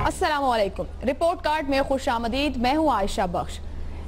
अस्सलामुअलैकुम। Report card में खुश आमदीद। मैं हूँ आयशा बख्श।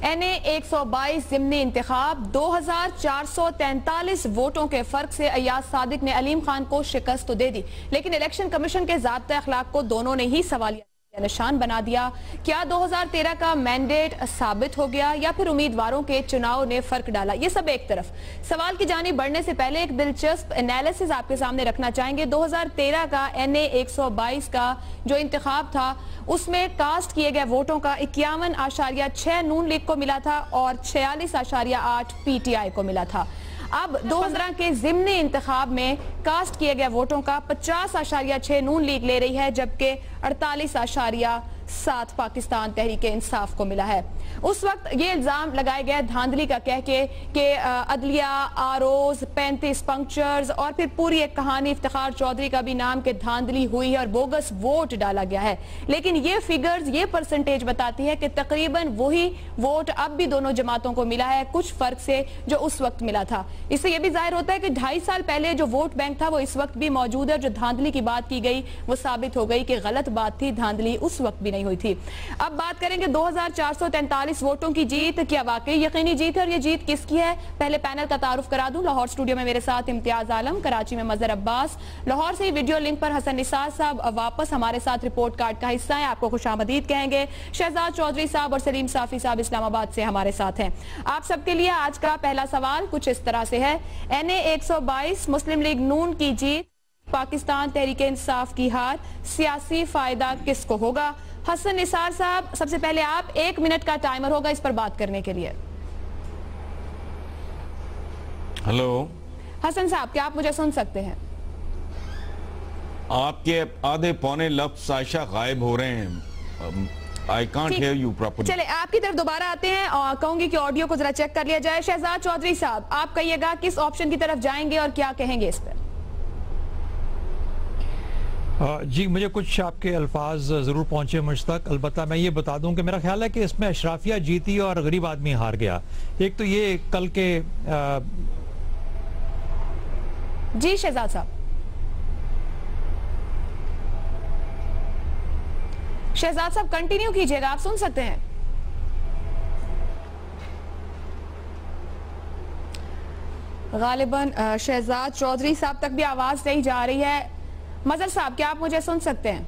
NA 122 ज़िमनी इंतखाब 2443 वोटों के फर्क से अय्याज सादिक ने अलीम खान को शिकस्त तो दे दी, लेकिन इलेक्शन कमीशन के ज़ाब्ता अखलाक को दोनों ने ही सवालिया निशान बना दिया। क्या 2013 का मैंडेट साबित हो गया या फिर उम्मीदवारों के चुनाव ने फर्क डाला? ये सब एक तरफ। सवाल की जानिब बढ़ने से पहले एक दिलचस्प एनालिसिस आपके सामने रखना चाहेंगे। 2013 का NA 122 का जो इंतखाब था उसमें कास्ट किए गए वोटों का 51.6 नून लीग को मिला था और 46.8 PTI को मिला था। अब 2015 के ज़िमनी इंतखाब में कास्ट किए गए वोटों का 50.6 नून लीग ले रही है, जबकि 48.7 पाकिस्तान तहरीक इंसाफ को मिला है। उस वक्त ये इल्जाम लगाए गए धांधली का कह के कि अदलिया, आरोज, 35 पंक्चर्स और फिर पूरी एक कहानी, इफ्तिखार चौधरी का भी नाम के धांधली हुई है और बोगस वोट डाला गया है। लेकिन ये फिगर्स, ये परसेंटेज बताती है कि तकरीबन वही वोट अब भी दोनों जमातों को मिला है, कुछ फर्क से जो उस वक्त मिला था। इससे यह भी जाहिर होता है कि 2.5 साल पहले जो वोट बैंक था वो इस वक्त भी मौजूद है। जो धांधली की बात की गई वो साबित हो गई कि गलत बात थी, धांधली उस वक्त भी नहीं हुई थी। अब बात करेंगे 2443 वोटों की जीत क्या वाकई यकीनी जीत है और ये जीत किसकी है? पहले पैनल का तारुफ करा दूं। लाहौर स्टूडियो में मेरे साथ इम्तियाज आलम, कराची में मजहर अब्बास, लाहौर से वीडियो लिंक पर हसन निसार साहब वापस हमारे साथ रिपोर्ट कार्ड का हिस्सा है, आपको खुशामदीद कहेंगे। शहजाद चौधरी साहब और सलीम साफी साहब इस्लामाबाद से हमारे साथ हैं। आप सबके लिए आज का पहला सवाल कुछ इस तरह से है। NA 122 मुस्लिम लीग नून की जीत, पाकिस्तान तहरीक इंसाफ की हार, सियासी फायदा किसको होगा? हसन निसार साहब, सबसे पहले आप, 1 मिनट का टाइमर होगा इस पर बात करने के लिए। हेलो हसन साहब, क्या आप मुझे सुन सकते हैं? आपके आधे पौने लफ्ज आयशा गायब हो रहे हैं। I can't hear you properly. चले आपकी तरफ दोबारा आते हैं और कहूंगी कि ऑडियो को जरा चेक कर लिया जाए। शहजाद चौधरी साहब, आप कहिएगा किस ऑप्शन की तरफ जाएंगे और क्या कहेंगे इस पर? जी, मुझे कुछ आपके अल्फाज ज़रूर पहुंचे मुझ तक। अलबत्ता मैं ये बता दूं कि मेरा ख्याल है कि इसमें अशराफिया जीती और गरीब आदमी हार गया। एक तो ये कल के जी शहजाद साहब, शहजाद साहब कंटिन्यू कीजिएगा, आप सुन सकते हैं। गालिबन शहजाद चौधरी साहब तक भी आवाज नहीं जा रही है। मजहर साहब, क्या आप मुझे सुन सकते हैं?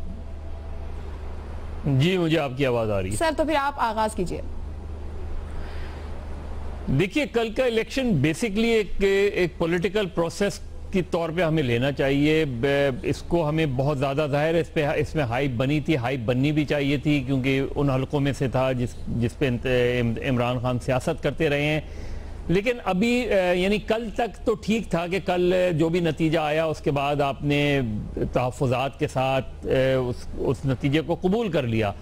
जी, मुझे आपकी आवाज आ रही है। सर, तो फिर आप आगाज कीजिए। देखिए, कल का इलेक्शन बेसिकली एक पॉलिटिकल प्रोसेस की तौर पे हमें लेना चाहिए। इसको हमें बहुत ज़्यादा जाहिर है इसमें हाइप बनी थी, हाइप बननी भी चाहिए थी, क्योंकि उन हलकों में से था जिस पे इमरान खान सियासत करते रहे हैं। लेकिन अभी यानी कल तक तो ठीक था कि कल जो भी नतीजा आया उसके बाद आपने तहफ़्फ़ुज़ात के साथ उस नतीजे को कबूल कर लिया।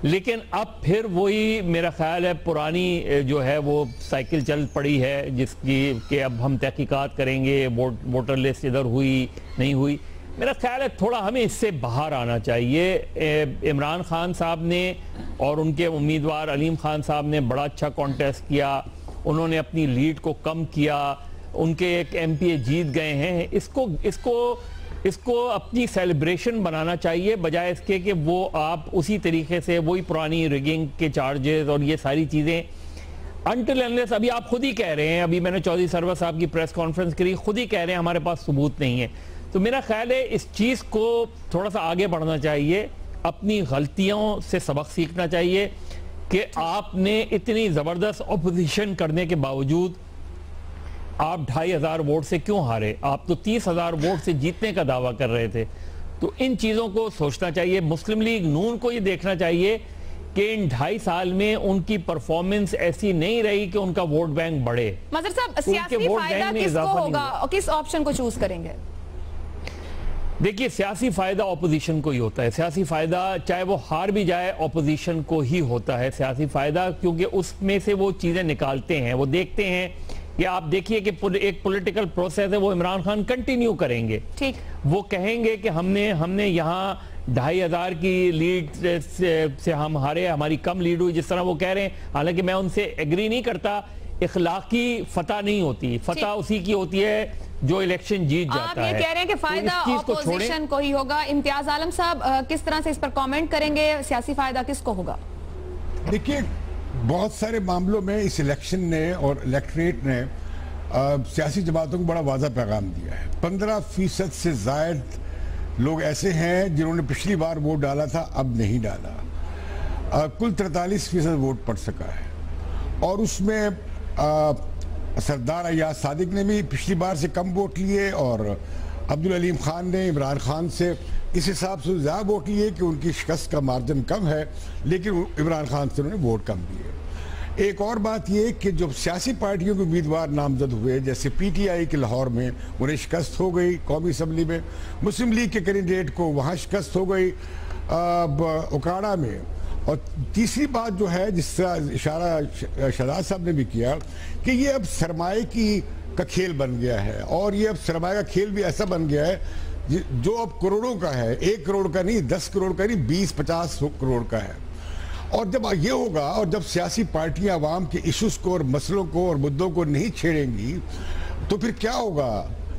लेकिन अब फिर वही मेरा ख्याल है पुरानी जो है वो साइकिल चल पड़ी है, जिसकी कि अब हम तहकीकात करेंगे, वोटर लिस्ट इधर हुई नहीं हुई। मेरा ख्याल है थोड़ा हमें इससे बाहर आना चाहिए। इमरान खान साहब ने और उनके उम्मीदवार अलीम खान साहब ने बड़ा अच्छा कॉन्टेस्ट किया, उन्होंने अपनी लीड को कम किया, उनके एक MPA जीत गए हैं। इसको अपनी सेलिब्रेशन बनाना चाहिए, बजाय इसके कि वो आप उसी तरीके से वही पुरानी रिगिंग के चार्जेस और ये सारी चीज़ें अनटिल अनलेस, अभी आप खुद ही कह रहे हैं, अभी मैंने चौधरी सरवर साहब की प्रेस कॉन्फ्रेंस करी, खुद ही कह रहे हैं हमारे पास सबूत नहीं है। तो मेरा ख्याल है इस चीज़ को थोड़ा सा आगे बढ़ना चाहिए, अपनी गलतियों से सबक सीखना चाहिए कि आपने इतनी ज़बरदस्त अपोजिशन करने के बावजूद आप 2500 वोट से क्यों हारे? आप तो 30,000 वोट से जीतने का दावा कर रहे थे। तो इन चीज़ों को सोचना चाहिए। मुस्लिम लीग नून को ये देखना चाहिए कि इन 2.5 साल में उनकी परफॉर्मेंस ऐसी नहीं रही कि उनका वोट बैंक बढ़े। मजहर साहब, सियासी फायदा किसको होगा और किस ऑप्शन को चूज करेंगे? देखिए, सियासी फायदा ऑपोजिशन को ही होता है। सियासी फायदा चाहे वो हार भी जाए, ऑपोजिशन को ही होता है सियासी फायदा, क्योंकि उसमें से वो चीजें निकालते हैं, वो देखते हैं कि आप देखिए कि एक पॉलिटिकल प्रोसेस है, वो इमरान खान कंटिन्यू करेंगे। ठीक, वो कहेंगे कि हमने यहाँ 2500 की लीड से हम हारे, हमारी कम लीड हुई, जिस तरह वो कह रहे हैं। हालांकि मैं उनसे एग्री नहीं करता। इखलाकी फतह नहीं होती, फतह उसी की होती है जो इलेक्शन जीत जाता है। आप ये कह रहे हैं कि फायदा ऑपोजिशन को ही होगा। इम्तियाज आलम साहब किस तरह से इस पर कमेंट करेंगे, सियासी फायदा किसको होगा? देखिए, बहुत सारे मामलों में इस इलेक्शन ने और इलेक्टोरेट ने सियासी जमातों को बड़ा वाज़ा पैगाम दिया है। 15% से ज़ायद लोग ऐसे हैं जिन्होंने पिछली बार वोट डाला था, अब नहीं डाला। कुल 43% वोट पड़ सका है और उसमें सरदार अय्याज सादिक ने भी पिछली बार से कम वोट लिए और अब्दुल अलीम खान ने इमरान खान से इस हिसाब से ज़्यादा वोट लिए कि उनकी शिकस्त का मार्जिन कम है, लेकिन इमरान खान से उन्होंने वोट कम दिए। एक और बात यह कि जो सियासी पार्टियों के उम्मीदवार नामजद हुए, जैसे पीटीआई के लाहौर में उन्हें शिकस्त हो गई कौमी असम्बली में, मुस्लिम लीग के कैंडिडेट को वहाँ शिकस्त हो गई उकाड़ा में। और तीसरी बात जो है जिसका इशारा शहजाद साहब ने भी किया कि ये अब सरमाए का खेल बन गया है और ये अब सरमाए का खेल भी ऐसा बन गया है जो अब करोड़ों का है, 1 करोड़ का नहीं, 10 करोड़ का नहीं, 20-50 करोड़ का है। और जब ये होगा और जब सियासी पार्टियां आवाम के इश्यूज को और मसलों को और मुद्दों को नहीं छेड़ेंगी तो फिर क्या होगा?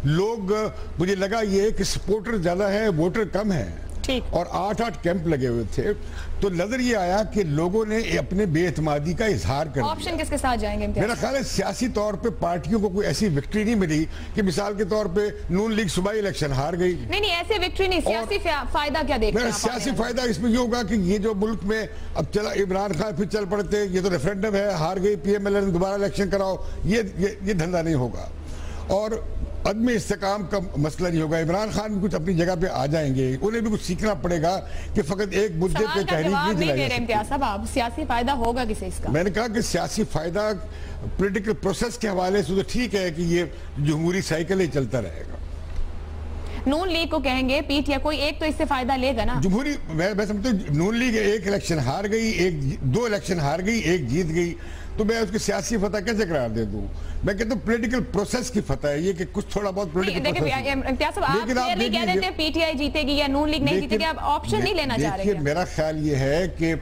लोग, मुझे लगा ये कि सपोर्टर ज्यादा है, वोटर कम है और 8-8 कैंप लगे हुए थे, तो नजर ये आया कि लोगों ने अपने बेएतमादी का इजहार कर दिया। ऑप्शन किसके साथ जाएंगे? मेरा ख्याल है सियासी तौर पे पार्टियों को कोई ऐसी विक्ट्री नहीं मिली कि मिसाल के तौर पे नून लीग सुबाई इलेक्शन हार गई। नहीं, ऐसे विक्ट्री नहीं, सियासी फायदा क्या देख रहे हैं? सियासी फायदा इसमें ये होगा कि ये जो मुल्क में अब चला इमरान खान फिर चल पड़ते, ये तो रेफरेंडम है, हार गई पीएमएल, दोबारा इलेक्शन कराओ, ये धंधा नहीं होगा और अदम इस्तेकाम का मसला नहीं होगा। इमरान खान भी कुछ अपनी जगह पे आ जाएंगे, उन्हें भी कुछ सीखना पड़ेगा कि फकत एक मुद्दे पे तहरीक नहीं चलाई। सियासी फायदा होगा किसे इसका? मैंने कहा कि सियासी फायदा पॉलिटिकल प्रोसेस के हवाले से तो ठीक है कि ये जमहूरी साइकिल ही चलता रहेगा। नून लीग को कहेंगे पीटीआई, कोई एक तो इससे फायदा लेगा ना? जमहूरी, मैं समझता हूँ नून लीग एक इलेक्शन हार गई, 2 इलेक्शन हार गई, 1 जीत गई, तो मैं उसकी सियासी फतह कैसे करार दे दूं? मैं कहता हूँ पॉलिटिकल प्रोसेस की फतह है ये कि कुछ थोड़ा बहुत पॉलिटिकल प्रोसेस। लेकिन आप ये कह देते हैं पीटीआई जीतेगी या नून लीग नहीं जीतेगी, आप ऑप्शन नहीं लेना चाह रहे हैं? मेरा ख्याल ये है कि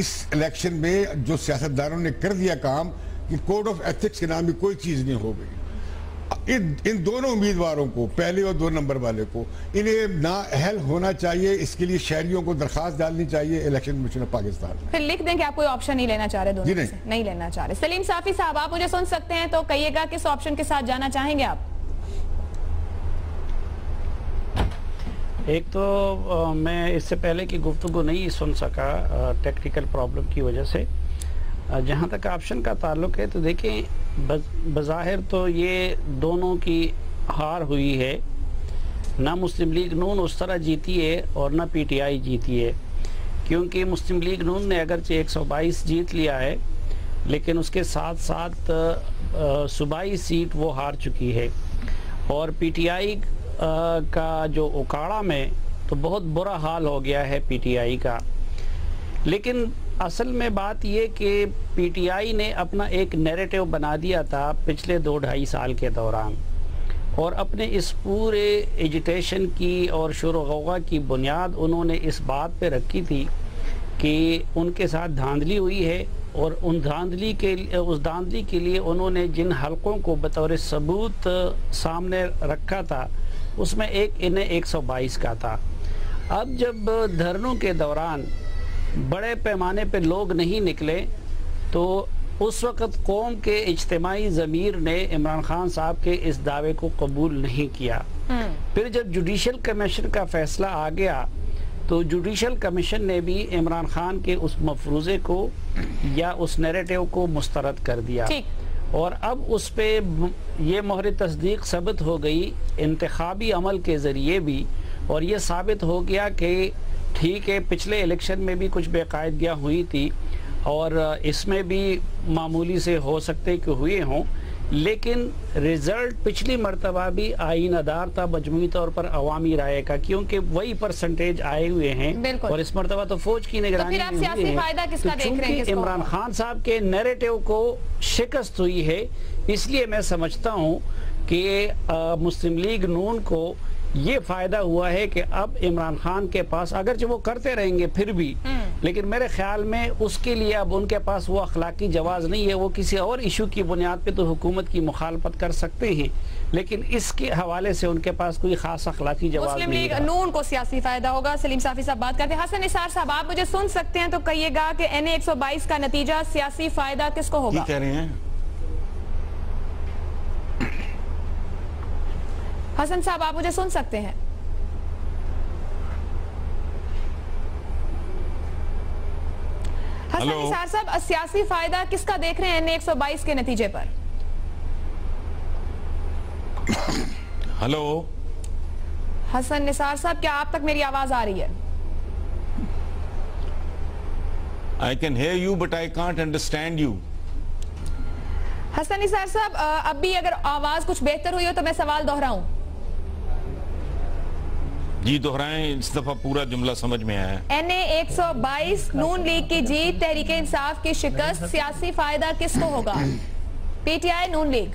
इस इलेक्शन में जो सियासतदानों ने कर दिया काम कि कोड ऑफ एथिक्स के नाम की कोई चीज नहीं हो गई। इन दोनों उम्मीदवारों को, पहले और 2 नंबर वाले को, इन्हें नाअहल होना चाहिए। इसके लिए शहरियों को दरखास्त डालनी चाहिए इलेक्शन कमीशन ऑफ पाकिस्तान। फिर लिख दें कि आप कोई ऑप्शन नहीं लेना चाह रहे, दोनों में से नहीं लेना चाह रहे। सलीम साफी साहब, आप मुझे सुन सकते हैं तो कहिएगा किस ऑप्शन के साथ जाना चाहेंगे आप? एक तो मैं इससे पहले की गुफ्तगू नहीं सुन सका टेक्निकल प्रॉब्लम की वजह से। जहाँ तक ऑप्शन का ताल्लुक है तो देखें, बज़ाहिर तो ये दोनों की हार हुई है, ना मुस्लिम लीग नून उस तरह जीती है और ना पीटीआई जीती है, क्योंकि मुस्लिम लीग नून ने अगरचे 122 जीत लिया है लेकिन उसके साथ साथ सूबाई सीट वो हार चुकी है। और पीटीआई का जो उकाड़ा में तो बहुत बुरा हाल हो गया है पीटीआई का। लेकिन असल में बात ये कि पीटीआई ने अपना एक नैरेटिव बना दिया था पिछले 2-2.5 साल के दौरान और अपने इस पूरे एजिटेशन की और शोर-ओ-गौगा की बुनियाद उन्होंने इस बात पे रखी थी कि उनके साथ धांधली हुई है और उस धांधली के लिए उन्होंने जिन हलकों को बतौर सबूत सामने रखा था उसमें एक इन्हें 122 का था। अब जब धरनों के दौरान बड़े पैमाने पे लोग नहीं निकले तो उस वक़्त कौम के इज्तिमाई ज़मीर ने इमरान खान साहब के इस दावे को कबूल नहीं किया। फिर जब जुडिशल कमीशन का फैसला आ गया तो जुडिशल कमीशन ने भी इमरान खान के उस मफरूज़े को या उस नैरेटिव को मुस्तरद कर दिया और अब उस पे ये मोहर तस्दीक साबित हो गई इंतखाबी अमल के ज़रिए भी, और ये साबित हो गया कि ठीक है पिछले इलेक्शन में भी कुछ बेकायदगियाँ हुई थी और इसमें भी मामूली से हो सकते कि हुए हों, लेकिन रिजल्ट पिछली मरतबा भी आईनादार था मजमूई तौर पर अवामी राय का, क्योंकि वही परसेंटेज आए हुए हैं और इस मरतबा तो फौज की निगरानी में चूंकि इमरान खान साहब के नैरेटिव को शिकस्त हुई है, इसलिए मैं समझता हूँ कि मुस्लिम लीग नून को ये फायदा हुआ है कि अब इमरान खान के पास, अगर जो वो करते रहेंगे फिर भी, लेकिन मेरे ख्याल में उसके लिए अब उनके पास वो अखलाकी जवाज़ नहीं है। वो किसी और इशू की बुनियाद पे तो हुकूमत की मुखालफत कर सकते हैं, लेकिन इसके हवाले से उनके पास कोई खास अखलाकी जवाब मुस्लिम नहीं लीग रहा। नून को सियासी फायदा होगा। सलीम साफी साहब बात करते हैं। हसन निसार साहब, आप मुझे सुन सकते हैं तो कहिएगा कि NA 122 का नतीजा सियासी फायदा किसको होगा? कह रहे हैं हसन साहब, आप मुझे सुन सकते हैं? हसन निसार साहब, सियासी फायदा किसका देख रहे हैं NA 122 के नतीजे पर? हेलो हसन निसार साहब, क्या आप तक मेरी आवाज आ रही है? I can hear you but I can't understand you. Hasan Nisar साहब, अब भी अगर आवाज कुछ बेहतर हुई हो तो मैं सवाल दोहराऊं? जी दोहराएं, इस दफा पूरा जुमला समझ में आया। NA 122 नून लीग की जीत, तहरीक इंसाफ की शिकस्त, सियासी फायदा किसको होगा? PTI नून लीग?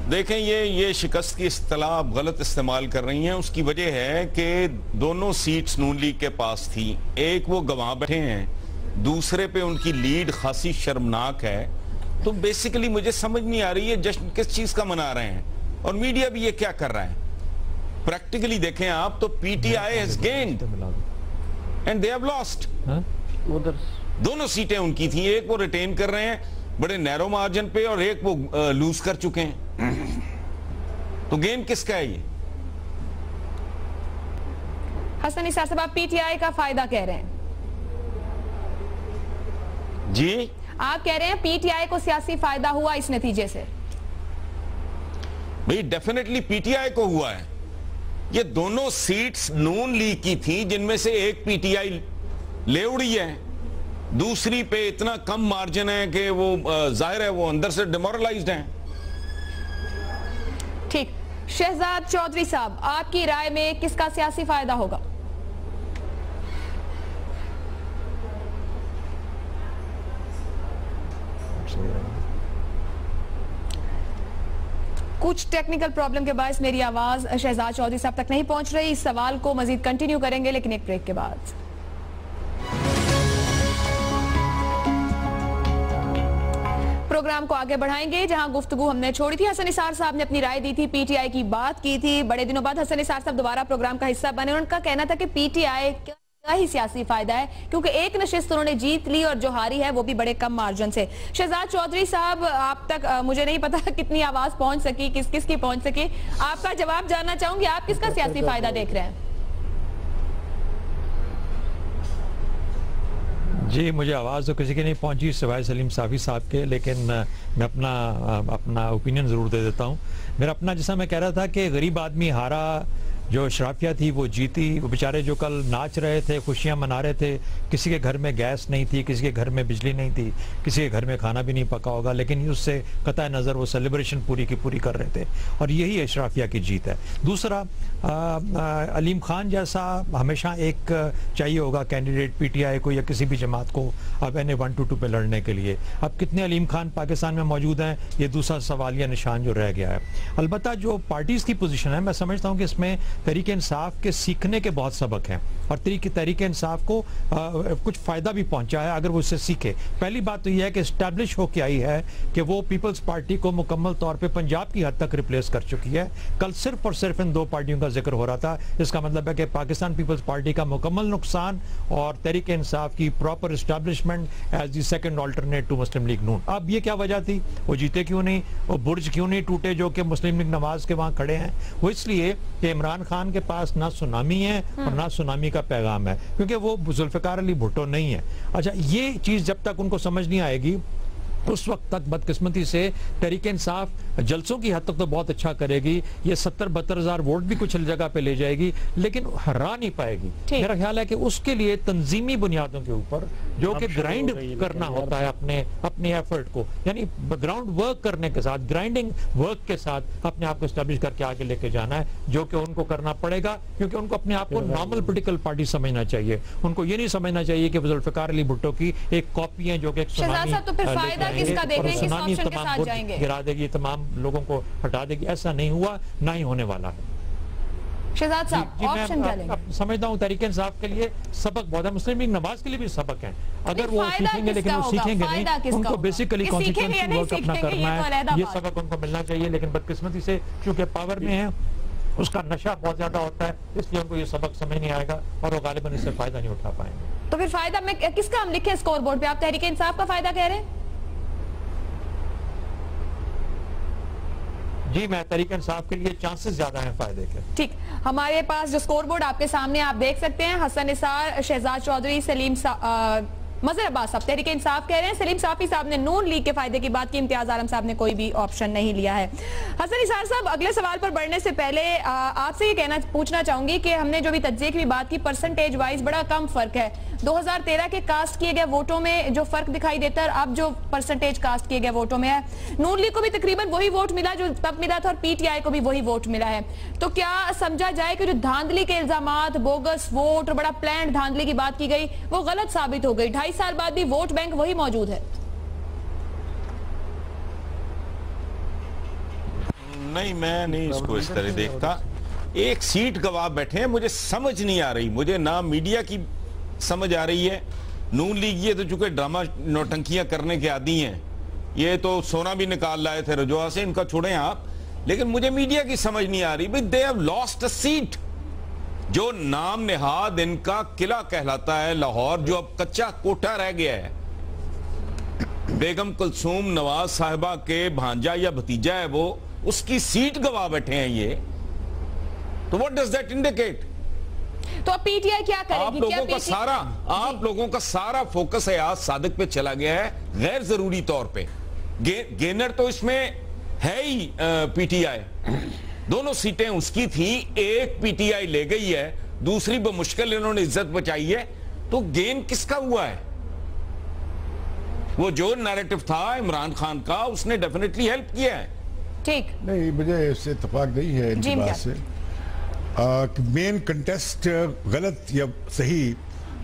देखें, ये शिकस्त की इस्तेलाह आप गलत इस्तेमाल कर रही हैं। उसकी वजह है कि दोनों सीट्स नून लीग के पास थी, एक वो गंवा बैठे हैं, दूसरे पे उनकी लीड खासी शर्मनाक है। तो बेसिकली मुझे समझ नहीं आ रही है जश्न किस चीज का मना रहे हैं, और मीडिया भी ये क्या कर रहा है। प्रैक्टिकली देखें आप तो PTI has gained and they have lost। उधर दोनों सीटें उनकी थी, एक वो रिटेन कर रहे हैं बड़े नैरो मार्जिन पे और एक वो लूज कर चुके हैं। तो गेन किसका है ये? हसन निसार साहब, आप PTI का फायदा कह रहे हैं? जी, आप कह रहे हैं PTI को सियासी फायदा हुआ इस नतीजे से? भाई डेफिनेटली PTI को हुआ है। ये दोनों सीट्स नून लीग की थी, जिनमें से एक PTI ले उड़ी है, दूसरी पे इतना कम मार्जिन है कि वो जाहिर है वो अंदर से डिमोरलाइज्ड हैं। ठीक, शहजाद चौधरी साहब, आपकी राय में किसका सियासी फायदा होगा? कुछ टेक्निकल प्रॉब्लम के बायस मेरी आवाज शहजाद चौधरी साहब तक नहीं पहुंच रही। इस सवाल को मजीद कंटिन्यू करेंगे लेकिन एक ब्रेक के बाद। प्रोग्राम को आगे बढ़ाएंगे जहां गुफ्तगू हमने छोड़ी थी। हसन निसार साहब ने अपनी राय दी थी, PTI की बात की थी। बड़े दिनों बाद हसन निसार साहब दोबारा प्रोग्राम का हिस्सा बने। उनका कहना था कि PTI का ही सियासी फायदा है क्योंकि एक नशिस्त उन्होंने जीत ली और जो हारी है वो भी बड़े कम मार्जिन से। शहजाद चौधरी साहब, आप तक मुझे नहीं पता कितनी आवाज पहुंच सकी, किस किस की पहुंच सकी। आपका जवाब जानना चाहूंगी, आप किसका सियासी फायदा देख रहे हैं? जी, मुझे आवाज़ तो किसी की नहीं पहुंची सिवाय सलीम साफी साहब के, लेकिन मैं अपना ओपिनियन ज़रूर दे देता हूं। मेरा अपना, जैसा मैं कह रहा था कि गरीब आदमी हारा, जो शराफिया थी वो जीती। वो बेचारे जो कल नाच रहे थे, खुशियां मना रहे थे, किसी के घर में गैस नहीं थी, किसी के घर में बिजली नहीं थी, किसी के घर में खाना भी नहीं पका होगा, लेकिन उससे कतई नज़र वो सेलिब्रेशन पूरी की पूरी कर रहे थे, और यही अशराफिया की जीत है। दूसरा, अलीम खान जैसा हमेशा एक चाहिए होगा कैंडिडेट PTI को या किसी भी जमात को अब NA 122 पे लड़ने के लिए। अब कितने अलीम खान पाकिस्तान में मौजूद हैं, ये दूसरा सवालिया निशान जो रह गया है। अलबत्ता जो पार्टीज़ की पोजीशन है, मैं समझता हूँ कि इसमें तहरीक इंसाफ के सीखने के बहुत सबक हैं और तहरीक इंसाफ को कुछ फ़ायदा भी पहुंचा है अगर वो इससे सीखे। पहली बात तो यह है कि इस्टेब्लिश होकर आई है कि वो पीपल्स पार्टी को मुकम्मल तौर पे पंजाब की हद तक रिप्लेस कर चुकी है। कल सिर्फ और सिर्फ इन दो पार्टियों का जिक्र हो रहा था। इसका मतलब है कि पाकिस्तान पीपल्स पार्टी का मुकम्मल नुकसान और तहरीक इंसाफ की proper establishment as the second alternate to Muslim League Noon. अब ये क्या वजह थी, वो जीते क्यों नहीं, वो बुर्ज क्यों नहीं टूटे जो कि मुस्लिम लीग नवाज के वहां खड़े हैं? वो इसलिए कि इमरान खान के पास ना सुनामी है और ना सुनामी का पैगाम है, क्योंकि वो जुल्फिकार अली भुट्टो नहीं है। अच्छा, ये चीज जब तक उनको समझ नहीं आएगी उस वक्त तक बदकिस्मती से तहरीक इंसाफ जलसों की हद तक तो बहुत अच्छा करेगी, ये 70-72 हजार वोट भी कुछ जगह पे ले जाएगी, लेकिन हरा नहीं पाएगी। मेरा ख्याल है कि उसके लिए तंजीमी बुनियादों के ऊपर जो कि ग्राइंड करना होता है अपने एफर्ट को, यानी ग्राउंड वर्क करने के साथ, ग्राइंडिंग वर्क के साथ अपने आप को स्टैब्लिश करके आगे लेके जाना है, जो कि उनको करना पड़ेगा, क्योंकि उनको अपने आप को नॉर्मल पोलिटिकल पार्टी समझना चाहिए। उनको ये नहीं समझना चाहिए कि जुल्फिकार अली भुट्टो की एक कॉपी है जो कि किसका देख रहे हैं, किस ऑप्शन के साथ जाएंगे? गिरा देगी, तमाम लोगों को हटा देगी। ऐसा नहीं हुआ, ना ही होने वाला है। शहजाद साहब ऑप्शन क्या लेंगे? समझता हूँ तहरीक इंसाफ के लिए सबक बहुत है, मुस्लिम लीग नवाज के लिए भी सबक है। अगर वो सीखेंगे, लेकिन वो सीखेंगे नहीं, उनको बेसिकली कॉन्सिक्वेंशियल वर्क अपना करना है, ये सबक उनको मिलना चाहिए। लेकिन बदकिस्मती से चूंकि पावर में है, उसका नशा बहुत ज्यादा होता है, इसलिए उनको ये सबक समझ नहीं आएगा और वो गालिबन इससे फायदा नहीं उठा पाएंगे। तो फिर फायदा में किसका हम लिखे स्कोर बोर्ड पे? आप तहरीक इंसाफ का फायदा कह रहे हैं? जी, मैं तहरीक इंसाफ के लिए चांसेस ज्यादा हैं फायदे के। ठीक, हमारे पास जो स्कोर बोर्ड आपके सामने आप देख सकते हैं, हसन निसार, शहजाद चौधरी, सलीम मजहर अब्बास साहब तहरीक इंसाफ कह रहे हैं, सलीम साफी साहब ने नून लीग के फायदे की बात की, इम्तियाज आलम साहब ने कोई भी ऑप्शन नहीं लिया है। हसन निसार साहब, अगले सवाल पर बढ़ने से पहले आपसे ये पूछना चाहूंगी कि हमने जो भी तज्जिए की बात की, परसेंटेज वाइज बड़ा कम फर्क है। 2013 के कास्ट किए गए वोटों में जो फर्क दिखाई देता है, अब जो परसेंटेज कास्ट किए गए वोटों में है, नून लीग को भी तकरीबन वही वोट मिला जो तब मिला था और पीटीआई को भी वही वोट मिला है। तो क्या समझा जाए कि जो धांधली के इल्जामात, बोगस वोट और बड़ा प्लान धांधली की बात की गई, वो गलत साबित हो गई? 2.5 साल बाद भी वोट बैंक वही मौजूद है? नहीं, मैं नहीं इसको इस तरह देखता। एक सीट गवा बैठे हैं, मुझे समझ नहीं आ रही, मुझे ना मीडिया की समझ आ रही है। नून लीग ये तो चूंकि ड्रामा नौटंकियां करने के आदी हैं, ये तो सोना भी निकाल लाए थे रजवा से, इनका छोड़ें आप, लेकिन मुझे मीडिया की समझ नहीं आ रही। भाई, they have lost a seat. जो नाम निहाद इनका किला कहलाता है लाहौर, जो अब कच्चा कोठा रह गया है, बेगम कुलसूम नवाज साहिबा के भांजा या भतीजा है वो, उसकी सीट गवा बैठे हैं ये, तो व्हाट डज दैट इंडिकेट? तो अब पीटीआई क्या करेगी? आप लोगों का सारा फोकस है आज सादिक पे चला गया है, गैर जरूरी तौर पे। गेनर तो इसमें है ही पीटीआई, दोनों सीटें उसकी थी, एक पीटीआई ले गई है, दूसरी बमुश्किल इन्होंने इज्जत बचाई है, तो गेन किसका हुआ है? वो जो नैरेटिव था इमरान खान का, उसने डेफिनेटली हेल्प किया है। ठीक नहीं, मुझे इससे इत्तेफाक नहीं है इनकी बात से। मेन कंटेस्ट गलत या सही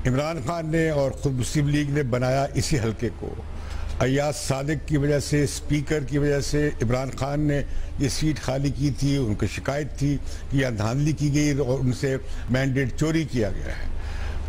इमरान खान ने और खुद मुस्लिम लीग ने बनाया इसी हलके को। अय्याज सादिक की वजह से, स्पीकर की वजह से इमरान खान ने ये सीट खाली की थी, उनको शिकायत थी कि यह धांधली की गई और उनसे मैंडेट चोरी किया गया है।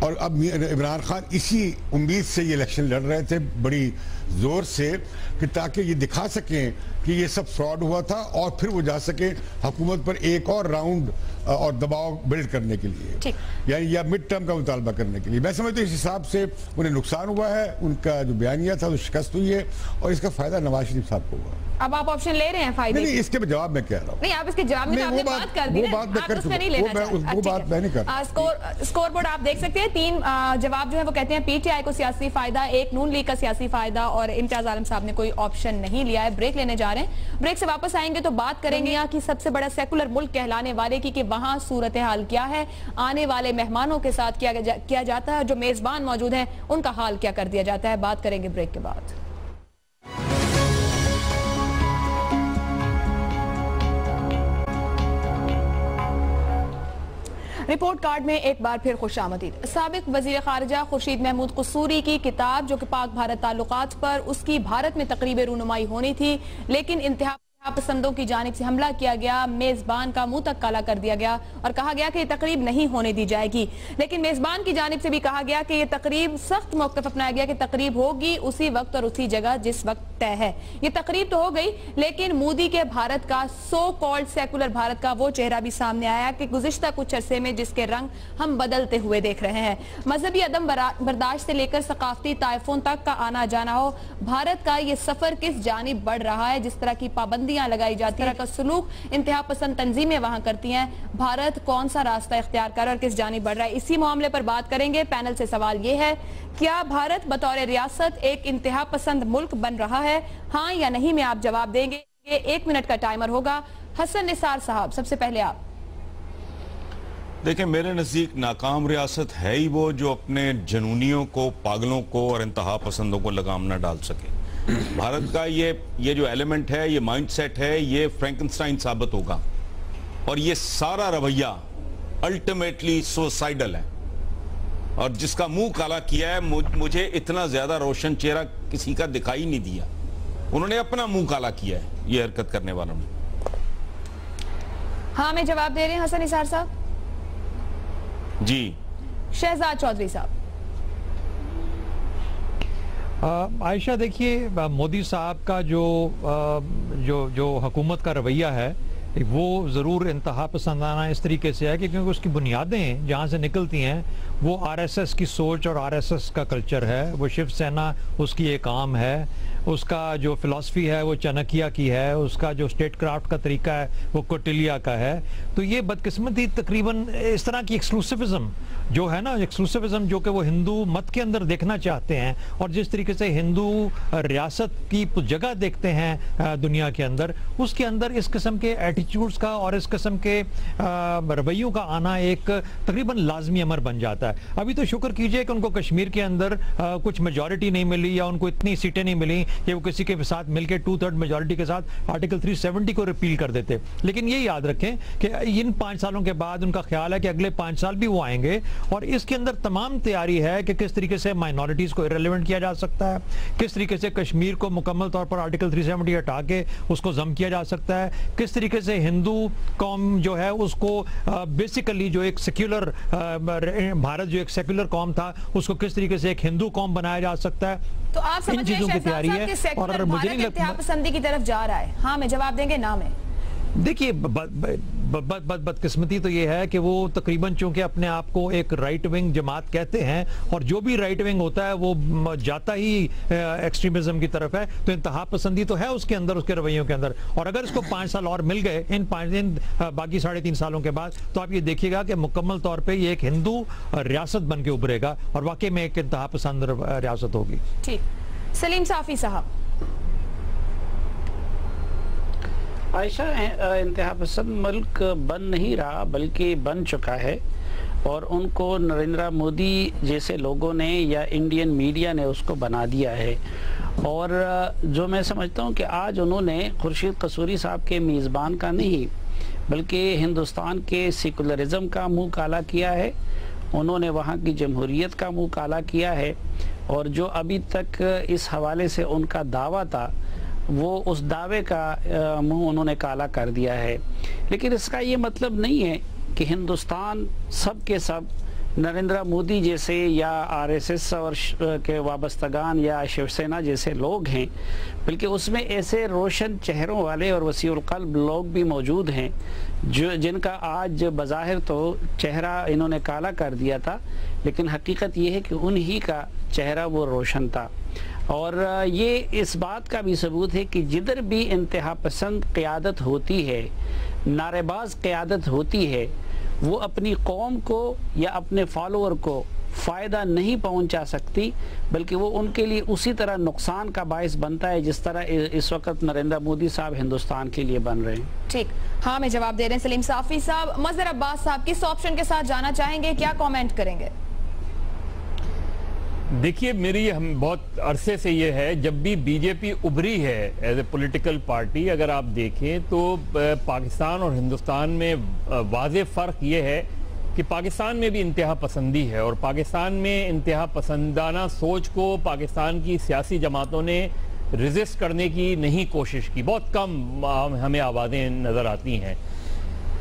और अब इमरान खान इसी उम्मीद से ये इलेक्शन लड़ रहे थे बड़ी जोर से, कि ताकि ये दिखा सकें कि ये सब फ्रॉड हुआ था और फिर वो जा सके हुकूमत पर एक और राउंड और दबाव बिल्ड करने के लिए, यानी या मिड टर्म का मुतालबा करने के लिए। मैं समझता हूँ इस हिसाब से उन्हें नुकसान हुआ है, उनका जो बयानिया था वो शिकस्त हुई है और इसका फायदा नवाज शरीफ साहब को हुआ। अब आप ऑप्शन ले रहे हैं फायदे? नहीं, इसके जवाब में कह रहा हूँ। नहीं, आप इसके जवाब में तो आपने बात कर दी, वो बात मैं कर चुका, वो बात मैं नहीं कर। स्कोर बोर्ड आप देख सकते हैं, 3 जवाब जो है वो कहते हैं पीटीआई को सियासी फायदा, 1 नून लीग का सियासी फायदा और इम्तियाज आलम साहब ने कोई ऑप्शन नहीं लिया है। ब्रेक लेने जा रहे हैं, ब्रेक से वापस आएंगे तो बात करेंगे यहाँ की सबसे बड़ा सेकुलर मुल्क कहलाने वाले की कि वहां सूरत हाल क्या है, आने वाले मेहमानों के साथ किया जाता है, जो मेजबान मौजूद हैं उनका हाल क्या कर दिया जाता है। बात करेंगे ब्रेक के बाद। रिपोर्ट कार्ड में एक बार फिर खुशामदीद। साबिक वजीर खारजा खुर्शीद महमूद कसूरी की किताब जो कि पाक भारत ताल्लुकात पर, उसकी भारत में तकरीब रूनुमाई होनी थी, लेकिन इंतहा पसंदों की जानिब से हमला किया गया, मेजबान का मुंह तक काला कर दिया गया और कहा गया कि ये तकरीब नहीं होने दी जाएगी। लेकिन मेजबान की जानिब से भी कहा गया कि ये तकरीब, सख्त मौक़िफ़ अपनाया गया कि तकरीब होगी उसी वक्त और उसी जगह जिस वक्त तय है। ये तकरीब तो हो गई, लेकिन मोदी के भारत का, सो कॉल्ड सेकुलर भारत का वो चेहरा भी सामने आया कि गुज़िश्ता कुछ अरसे में जिसके रंग हम बदलते हुए देख रहे हैं। मजहबी अदम बर्दाश्त से लेकर सकाफती ताइफों तक का आना जाना हो, भारत का ये सफर किस जानिब बढ़ रहा है, जिस तरह की पाबंदी लगाई जाती है, का सुलूक इंतहा पसंद तंजीमें वहां करती हैं, भारत कौन सा रास्ता इख्तियार कर और किस जानिब बढ़ रहा है, इसी मामले पर बात करेंगे। पैनल से सवाल ये है, क्या भारत बतौर रियासत एक इंतहा पसंद मुल्क बन रहा है? हाँ या नहीं में आप जवाब देंगे। 1 मिनट का टाइमर होगा। हसन निसार साहब, सबसे पहले आप। देखिए, मेरे नजदीक नाकाम रियासत है ही वो जो अपने जनूनियों को, पागलों को और इंतहा पसंदों को लगाम न डाल सके। भारत का ये जो एलिमेंट है, ये माइंडसेट है, ये फ्रैंकनस्टाइन साबित होगा और ये सारा रवैया अल्टीमेटली सुसाइडल है और जिसका मुंह काला किया है, मुझे इतना ज्यादा रोशन चेहरा किसी का दिखाई नहीं दिया। उन्होंने अपना मुंह काला किया है ये हरकत करने वालों ने। हाँ, मैं जवाब दे रहे हैं हसन निसार साहब। जी शहजाद चौधरी साहब। आयशा, देखिए, मोदी साहब का जो हुकूमत का रवैया है वो ज़रूर इंतहा पसंदाना इस तरीके से है कि क्योंकि उसकी बुनियादें जहाँ से निकलती हैं वो आरएसएस की सोच और आरएसएस का कल्चर है। वो शिवसेना उसकी एक आम है, उसका जो फिलॉसफी है वो चाणक्य की है, उसका जो स्टेट क्राफ्ट का तरीका है वो कौटिल्य का है। तो ये बदकिस्मती तकरीबन इस तरह की एक्सक्लूसिविज्म जो है ना, एक्सक्लूसिविज्म जो कि वो हिंदू मत के अंदर देखना चाहते हैं और जिस तरीके से हिंदू रियासत की जगह देखते हैं दुनिया के अंदर, उसके अंदर इस किस्म के एटीट्यूड्स का और इस किस्म के रवैयों का आना एक तकरीबन लाजमी अमर बन जाता है। अभी तो शुक्र कीजिए कि उनको कश्मीर के अंदर कुछ मेजॉरिटी नहीं मिली या उनको इतनी सीटें नहीं मिली कि वो किसी के साथ मिलकर 2/3 मेजॉरिटी के साथ आर्टिकल 370 को रिपील कर देते। लेकिन ये याद रखें कि इन 5 सालों के बाद उनका ख्याल है कि अगले 5 साल भी वो आएंगे और इसके अंदर तमाम तैयारी है कि किस तरीके से माइनॉरिटीज को इरेलेवेंट किया जा सकता है, किस तरीके से कश्मीर को मुकम्मल तौर पर आर्टिकल 370 हटा के उसको जम किया जा सकता है, किस तरीके से हिंदू कौम जो है उसको बेसिकली जो एक सेक्युलर भारत जो एक सेक्युलर कौम था उसको किस तरीके से एक हिंदू कौम बनाया जा सकता है। तो आप समझ रहे हैं शहजाद साहब कि सेक्युलर भारत इंतहा पसंदी की तरफ जा रहा है? हाँ में जवाब देंगे, ना में? देखिए, बदकिस्मती तो ये है कि वो तकरीबन चूंकि अपने आप को एक राइट विंग जमात कहते हैं और जो भी राइट विंग होता है वो जाता ही एक्सट्रीमिज्म की तरफ है, तो इंतहा पसंदी तो है उसके अंदर, उसके रवैयों के अंदर। और अगर इसको 5 साल और मिल गए इन बाकी 3.5 सालों के बाद, तो आप ये देखिएगा कि मुकम्मल तौर पर ये एक हिंदू रियासत बन के उभरेगा और वाकई में एक इंतहा पसंद रियासत होगी। ठीक, सलीम साफी साहब। आयशा, इंतहा पसंद मुल्क बन नहीं रहा बल्कि बन चुका है और उनको नरेंद्र मोदी जैसे लोगों ने या इंडियन मीडिया ने उसको बना दिया है। और जो मैं समझता हूँ कि आज उन्होंने खुर्शीद कसूरी साहब के मेज़बान का नहीं बल्कि हिंदुस्तान के सेकुलरिज्म का मुंह काला किया है, उन्होंने वहाँ की जमहूरियत का मुंह काला किया है और जो अभी तक इस हवाले से उनका दावा था वो उस दावे का मुंह उन्होंने काला कर दिया है। लेकिन इसका ये मतलब नहीं है कि हिंदुस्तान सब के सब नरेंद्र मोदी जैसे या आरएसएस और के वाबस्तगान या शिवसेना जैसे लोग हैं, बल्कि उसमें ऐसे रोशन चेहरों वाले और वसीउल क़ल्ब लोग भी मौजूद हैं जो जिनका आज बज़ाहिर तो चेहरा इन्होंने काला कर दिया था, लेकिन हकीकत ये है कि उन्हीं का चेहरा वो रोशन था। और ये इस बात का भी सबूत है कि जिधर भी इंतहा पसंद क़यादत होती है, नारेबाज क़यादत होती है, वो अपनी कौम को या अपने फॉलोअर को फ़ायदा नहीं पहुंचा सकती, बल्कि वो उनके लिए उसी तरह नुकसान का बायस बनता है जिस तरह इस वक्त नरेंद्र मोदी साहब हिंदुस्तान के लिए बन रहे हैं। ठीक, हाँ में जवाब दे रहे हैं सलीम साफी साहब। मजहर अब्बास साहब किस ऑप्शन के साथ जाना चाहेंगे, क्या कमेंट करेंगे? देखिए, मेरी हम बहुत अरसे से ये है, जब भी बीजेपी उभरी है एज ए पॉलिटिकल पार्टी, अगर आप देखें तो पाकिस्तान और हिंदुस्तान में वाज़ेह फ़र्क ये है कि पाकिस्तान में भी इंतहा पसंदी है और पाकिस्तान में इंतहा पसंदाना सोच को पाकिस्तान की सियासी जमातों ने रेजिस्ट करने की नहीं कोशिश की, बहुत कम हमें आवाज़ें नज़र आती हैं।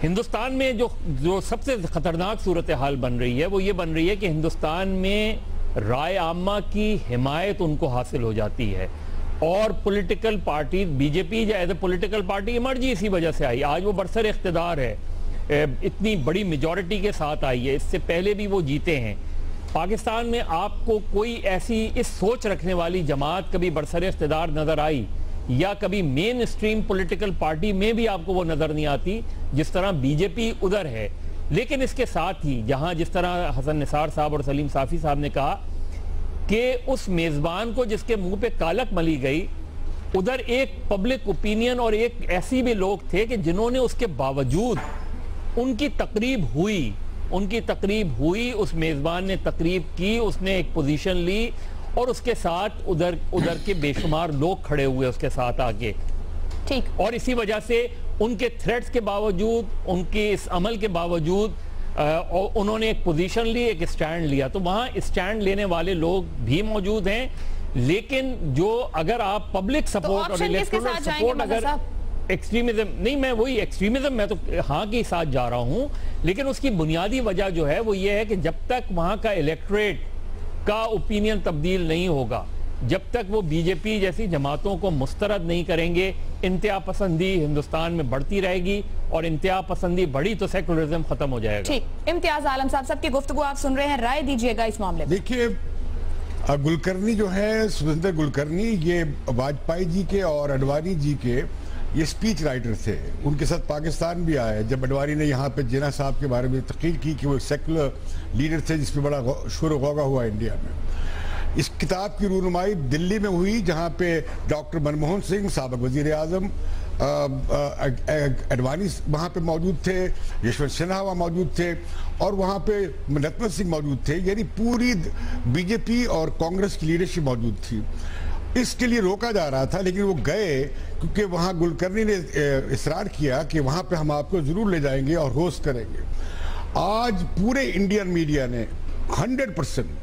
हिंदुस्तान में जो सबसे ख़तरनाक सूरत हाल बन रही है वो ये बन रही है कि हिंदुस्तान में राय आमा की हिमायत उनको हासिल हो जाती है और political party, BJP as a political party emerge इसी वजह से आई, आज वो बरसर इख्तिदार है, इतनी बड़ी मेजॉरिटी के साथ आई है, इससे पहले भी वो जीते हैं। पाकिस्तान में आपको कोई ऐसी इस सोच रखने वाली जमात कभी बरसर इख्तिदार नज़र आई या कभी मेन स्ट्रीम पॉलिटिकल पार्टी में भी आपको वो नज़र नहीं आती जिस तरह बीजेपी उधर है। लेकिन इसके साथ ही जहां जिस तरह हसन निसार साहब और सलीम साफी साहब ने कहा कि उस मेज़बान को जिसके मुंह पे कालक मली गई, उधर एक पब्लिक ओपिनियन और एक ऐसी भी लोग थे कि जिन्होंने उसके बावजूद उनकी तकरीब हुई, उस मेज़बान ने तकरीब की, उसने एक पोजीशन ली और उसके साथ उधर के बेशुमार लोग खड़े हुए उसके साथ आगे। ठीक, और इसी वजह से उनके थ्रेट्स के बावजूद, उनके इस अमल के बावजूद उन्होंने एक पोजीशन ली, एक स्टैंड लिया। तो वहाँ स्टैंड लेने वाले लोग भी मौजूद हैं, लेकिन जो अगर आप पब्लिक सपोर्ट और इलेक्टोरल सपोर्ट एक्सट्रीमिज्म नहीं, मैं वही एक्सट्रीमिज्म मैं तो हाँ के साथ जा रहा हूं, लेकिन उसकी बुनियादी वजह जो है वो ये है कि जब तक वहां का इलेक्टोरेट का ओपिनियन तब्दील नहीं होगा, जब तक वो बीजेपी जैसी जमातों को मुस्तरद नहीं करेंगे, इंतहा पसंदी हिंदुस्तान में बढ़ती रहेगी, और इंतहा पसंदी बढ़ी तो सेकुलरिज्म खत्म हो जाएगा। ठीक, इम्तियाज आलम साहब, सबकी गुफ्तगू आप सुन रहे हैं, राय दीजिएगा इस मामले में। देखिए, गुलकर्नी जो है, सुरेंद्र गुलकर्नी, ये वाजपेयी जी के और अडवाणी जी के ये स्पीच राइटर थे। उनके साथ पाकिस्तान भी आए जब अडवाणी ने यहाँ पे जिन्ना साहब के बारे में तहकीर की कि वो एक सेकुलर लीडर थे जिसपे बड़ा शोर गौगा हुआ इंडिया में। इस किताब की रूनुमाई दिल्ली में हुई, जहाँ पे डॉक्टर मनमोहन सिंह, साबिक वजीर आजम, अडवाणी वहाँ पे मौजूद थे, यशवंत सिन्हा वहाँ मौजूद थे, और वहाँ पे नतमल सिंह मौजूद थे। यानी पूरी बीजेपी और कांग्रेस की लीडरशिप मौजूद थी। इसके लिए रोका जा रहा था, लेकिन वो गए क्योंकि वहाँ गुलकर्नी ने इसरार किया कि वहाँ पे हम आपको ज़रूर ले जाएंगे और होस्ट करेंगे। आज पूरे इंडियन मीडिया ने 100%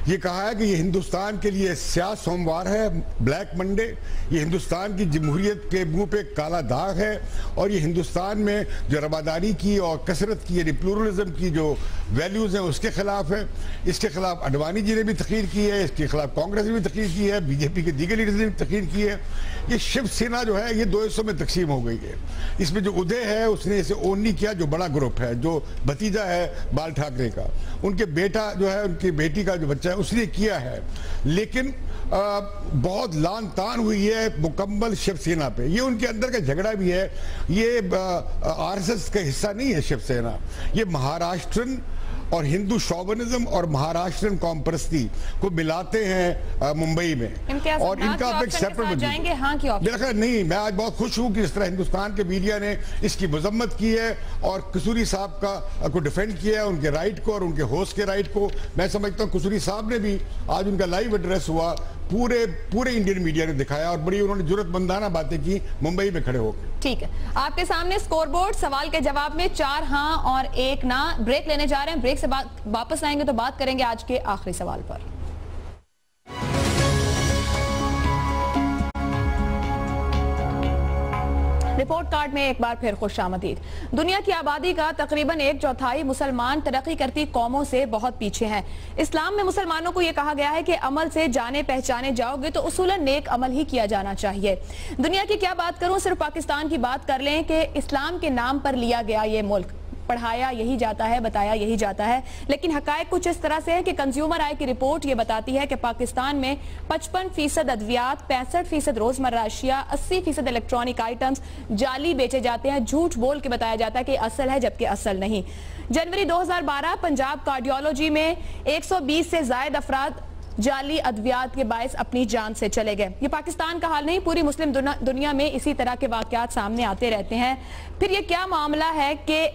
ये कहा है कि ये हिंदुस्तान के लिए स्याह सोमवार है, ब्लैक मंडे, ये हिंदुस्तान की जमहूरियत के मुंह पे काला दाग है, और ये हिंदुस्तान में जो रवादारी की और कसरत की, यानी प्लूरलिज्म की जो वैल्यूज़ हैं उसके खिलाफ है। इसके खिलाफ अडवाणी जी ने भी तकरीर की है, इसके खिलाफ कांग्रेस ने भी तकरीर की है, बीजेपी के दीगर लीडर्स ने भी तकरीर की है। ये शिवसेना जो है ये 2 हिस्सों में तकसीम हो गई है। इसमें जो उदय है उसने इसे ओन नहीं किया, जो बड़ा ग्रुप है, जो भतीजा है बाल ठाकरे का, उनके बेटा जो है, उनकी बेटी का जो बच्चा है उसने किया है। लेकिन बहुत लान तान हुई है मुकम्मल शिवसेना पे। ये उनके अंदर का झगड़ा भी है, ये आरएसएस का हिस्सा नहीं है शिवसेना। ये महाराष्ट्रन और हिंदू शोवनिज्म और महाराष्ट्रन कॉमपरस्ती को मिलाते हैं मुंबई में, और इनका एक सेपरेट जाएंगे। हाँ की ऑप्शन नहीं, मैं आज बहुत खुश हूं कि इस तरह हिंदुस्तान के मीडिया ने इसकी मजम्मत की है और कसूरी साहब का को डिफेंड किया है, उनके राइट को और उनके होस्ट के राइट को। मैं समझता हूं कसूरी साहब ने भी, आज उनका लाइव एड्रेस हुआ, पूरे इंडियन मीडिया ने दिखाया और बड़ी उन्होंने जरूरतमंदाना बातें की मुंबई में खड़े होकर। ठीक है, आपके सामने स्कोरबोर्ड, सवाल के जवाब में 4 हाँ और 1 ना। ब्रेक लेने जा रहे हैं, ब्रेक से वापस आएंगे तो बात करेंगे आज के आखिरी सवाल पर। रिपोर्ट कार्ड में एक बार फिर खुशामदीद। दुनिया की आबादी का तकरीबन 1/4 मुसलमान तरक्की करती कौमों से बहुत पीछे हैं। इस्लाम में मुसलमानों को यह कहा गया है कि अमल से जाने पहचाने जाओगे तो उसूलन नेक अमल ही किया जाना चाहिए। दुनिया की क्या बात करूं, सिर्फ पाकिस्तान की बात कर लें कि इस्लाम के नाम पर लिया गया ये मुल्क, पढ़ाया यही जाता है, बताया यही जाता है, लेकिन हकायक कुछ इस तरह से है कि कंज्यूमर आय की रिपोर्ट ये बताती है कि पाकिस्तान में 55% अद्वियात, 65% रोजमर्रा अशिया, 80% इलेक्ट्रॉनिक आइटम्स जाली बेचे जाते हैं। झूठ बोल के बताया जाता है कि असल है, जबकि असल नहीं। जनवरी 2012 पंजाब कार्डियोलॉजी में 120 से ज्यादा अफराद जाली अद्वियात के बायस अपनी जान से चले गए। ये पाकिस्तान का हाल नहीं, पूरी मुस्लिम दुनिया में इसी तरह के वाकयात सामने आते रहते हैं। फिर ये क्या मामला है कि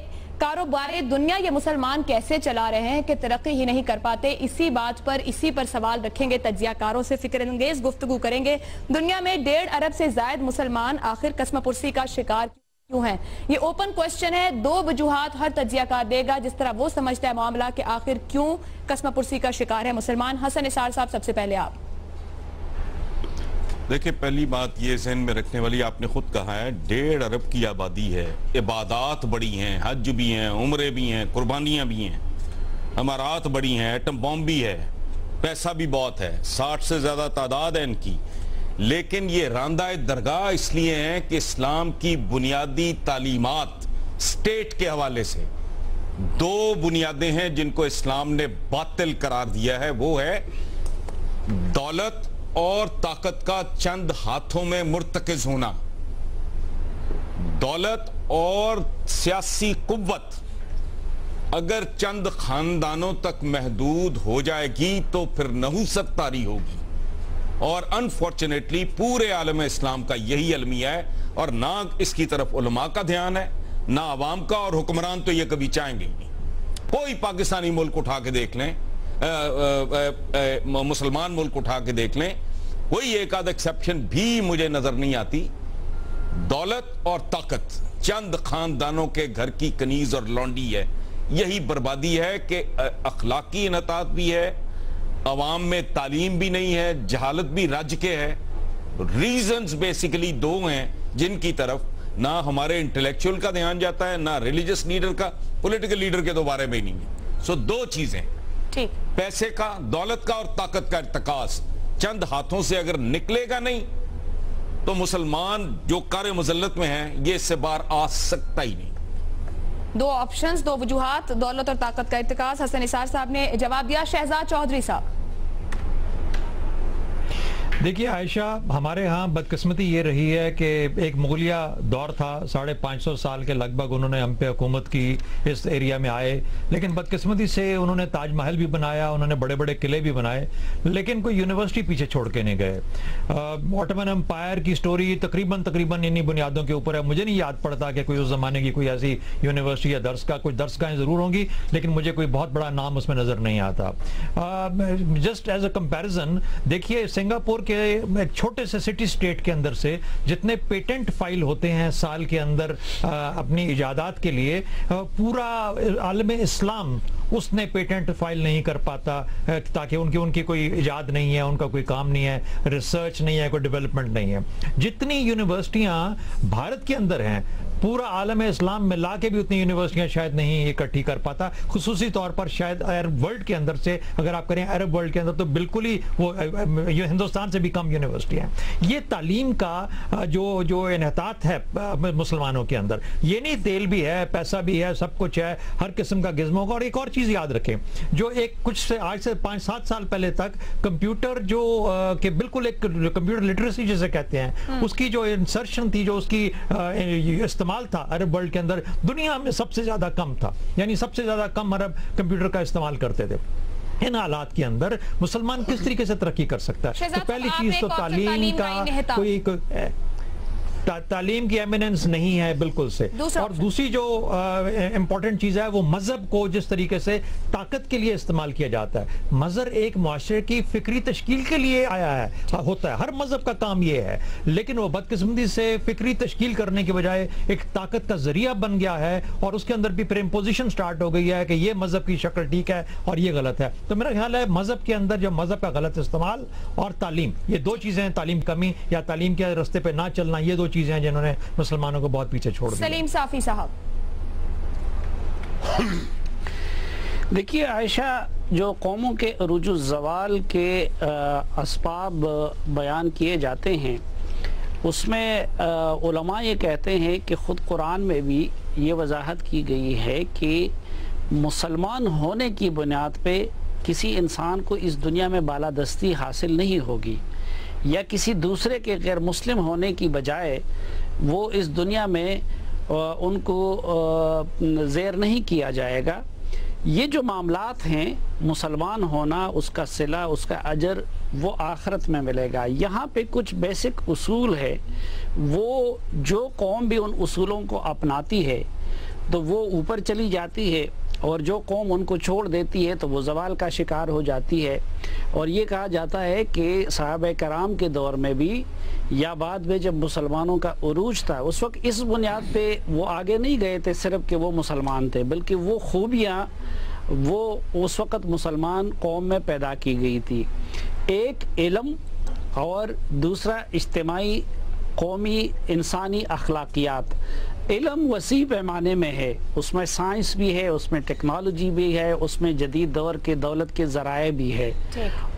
कारोबार दुनिया ये मुसलमान कैसे चला रहे हैं कि तरक्की ही नहीं कर पाते? इसी बात पर, इसी पर सवाल रखेंगे, तज्जियाकारों से फिक्रअंगेज गुफ्तगू करेंगे। दुनिया में 1.5 अरब से ज्यादा मुसलमान आखिर कसमपुरसी का शिकार क्यों हैं? ये ओपन क्वेश्चन है। 2 वजूहात हर तज्जियाकार देगा जिस तरह वो समझता है मामला कि आखिर क्यों कसमपुरसी का शिकार है मुसलमान। हसन निसार साहब, सबसे पहले आप। देखिए, पहली बात ये ज़हन में रखने वाली, आपने खुद कहा है 1.5 अरब की आबादी है, इबादात बड़ी हैं, हज भी हैं, उम्रे भी हैं, कुर्बानियाँ भी हैं, अमारात बड़ी हैं, एटम बॉम्ब भी है, पैसा भी बहुत है, 60 से ज़्यादा तादाद है इनकी। लेकिन ये रांदा दरगाह इसलिए हैं कि इस्लाम की बुनियादी तालीमात स्टेट के हवाले से 2 बुनियादें हैं जिनको इस्लाम ने बातिल करार दिया है। वो है दौलत और ताकत का चंद हाथों में मुर्तकिज होना। दौलत और सियासी कुव्वत अगर चंद खानदानों तक महदूद हो जाएगी तो फिर नहुसत तारी होगी, और अनफॉर्चुनेटली पूरे आलम इस्लाम का यही अलमिया है, और ना इसकी तरफ उलमा का ध्यान है ना आवाम का, और हुक्मरान तो ये कभी चाहेंगे ही नहीं। कोई पाकिस्तानी मुल्क उठा के देख लें, मुसलमान मुल्क उठा के देख लें, कोई एक आध एक्सेप्शन भी मुझे नजर नहीं आती। दौलत और ताकत चंद खानदानों के घर की कनीज और लौंडी है। यही बर्बादी है कि अखलाकी इनतात भी है, अवाम में तालीम भी नहीं है, जहालत भी रज के है। रीजंस बेसिकली 2 हैं जिनकी तरफ ना हमारे इंटेलेक्चुअल का ध्यान जाता है, ना रिलीजियस लीडर का, पॉलिटिकल लीडर के तो बारे में ही नहीं है। सो दो चीजें, ठीक, पैसे का, दौलत का और ताकत का इर्तिकास चंद हाथों से अगर निकलेगा नहीं तो मुसलमान जो कार मुजल्लत में है ये इससे बाहर आ सकता ही नहीं। दो ऑप्शंस, दो वजूहात, दौलत और ताकत का इर्तिकास। हसन निसार साहब ने जवाब दिया। शहजाद चौधरी साहब। देखिए आयशा, हमारे यहाँ बदकिस्मती ये रही है कि एक मुगलिया दौर था, 550 साल के लगभग उन्होंने हम पे हुकूमत की, इस एरिया में आए, लेकिन बदकिस्मती से उन्होंने ताजमहल भी बनाया, उन्होंने बड़े बड़े किले भी बनाए, लेकिन कोई यूनिवर्सिटी पीछे छोड़ के नहीं गए। ऑटोमन एम्पायर की स्टोरी तकरीबन इन्हीं बुनियादों के ऊपर है। मुझे नहीं याद पड़ता कि कोई उस जमाने की कोई ऐसी यूनिवर्सिटी या कोई दरसगाहें ज़रूर होंगी, लेकिन मुझे कोई बहुत बड़ा नाम उसमें नज़र नहीं आता। जस्ट एज अ कंपैरिजन देखिए, सिंगापुर एक छोटे से सिटी स्टेट के अंदर से जितने पेटेंट फाइल होते हैं साल के अंदर अपनी इजादात के लिए, पूरा आलम इस्लाम उसने पेटेंट फाइल नहीं कर पाता, ताकि उनकी कोई इजाद नहीं है, उनका कोई काम नहीं है, रिसर्च नहीं है, कोई डेवलपमेंट नहीं है। जितनी यूनिवर्सिटियां भारत के अंदर हैं, पूरा आलम इस्लाम मिला के भी उतनी यूनिवर्सिटियां शायद नहीं इकट्ठी कर पाता। खुसूसी तौर पर शायद अरब वर्ल्ड के अंदर से अगर आप करें, अरब वर्ल्ड के अंदर तो बिल्कुल ही वो हिंदुस्तान से भी कम यूनिवर्सिटियां हैं। ये तालीम का जो इन्हतात है मुसलमानों के अंदर, ये नहीं, तेल भी है, पैसा भी है, सब कुछ है, हर किस्म का गिज़्मो का। और एक और चीज़ याद रखें, जो एक कुछ से आज से 5-7 साल पहले तक कंप्यूटर जो कि बिल्कुल एक कंप्यूटर लिटरेसी जिसे कहते हैं, उसकी जो इंसर्शन थी, जो उसकी इस्तेमाल था अरब वर्ल्ड के अंदर, दुनिया में सबसे ज्यादा कम था। यानी सबसे ज्यादा कम अरब कंप्यूटर का इस्तेमाल करते थे। इन हालात के अंदर मुसलमान किस तरीके से तरक्की कर सकता है? तो पहली चीज तो तालीम का कोई तालीम की एमिनेंस नहीं है बिल्कुल से। और दूसरी जो इंपॉर्टेंट चीज है वो मजहब को जिस तरीके से ताकत के लिए इस्तेमाल किया जाता है। मजहब एक मुआशरे की फिक्री तश्कील के लिए आया है, होता है, हर मजहब का काम ये है, लेकिन वो बदकिस्मती से फिक्री तश्कील करने के बजाय एक ताकत का जरिया बन गया है, और उसके अंदर भी फिर इम्पोजिशन स्टार्ट हो गई है कि ये मजहब की शक्ल ठीक है और ये गलत है। तो मेरा ख्याल है मजहब के अंदर जो मजहब का गलत इस्तेमाल और तालीम, ये दो चीजें हैं, तालीम कमी या तालीम के रास्ते पे ना चलना, ये दो चीजें हैं जिन्होंने मुसलमानों को बहुत पीछे छोड़ दिया। सलीम साफी साहब। देखिए आयशा, जो कौमों के अरूज ज़वाल के असबाब बयान किए जाते हैं, उसमें उलमा ये कहते हैं कि ख़ुद कुरान में भी ये वजाहत की गई है कि मुसलमान होने की बुनियाद पे किसी इंसान को इस दुनिया में बालादस्ती हासिल नहीं होगी, या किसी दूसरे के गैर मुस्लिम होने की बजाय वो इस दुनिया में उनको ज़ेर नहीं किया जाएगा। ये जो मामलात हैं, मुसलमान होना, उसका सिला, उसका अजर वो आखिरत में मिलेगा। यहाँ पे कुछ बेसिक उसूल है, वो जो कौम भी उन उसूलों को अपनाती है तो वो ऊपर चली जाती है, और जो कौम उनको छोड़ देती है तो वो ज़वाल का शिकार हो जाती है। और ये कहा जाता है कि सहाबा कराम के दौर में भी या बाद में जब मुसलमानों का उरूज था, उस वक्त इस बुनियाद पे वो आगे नहीं गए थे सिर्फ कि वो मुसलमान थे, बल्कि वो खूबियाँ वो उस वक्त मुसलमान कौम में पैदा की गई थी। एक इल्म और दूसरा इज्तिमाई कौमी इंसानी अखलाकियात। इल्म वसी पैमाने में है, उसमें साइंस भी है, उसमें टेक्नोलॉजी भी है, उसमें जदीद दौर के दौलत के ज़राए भी है।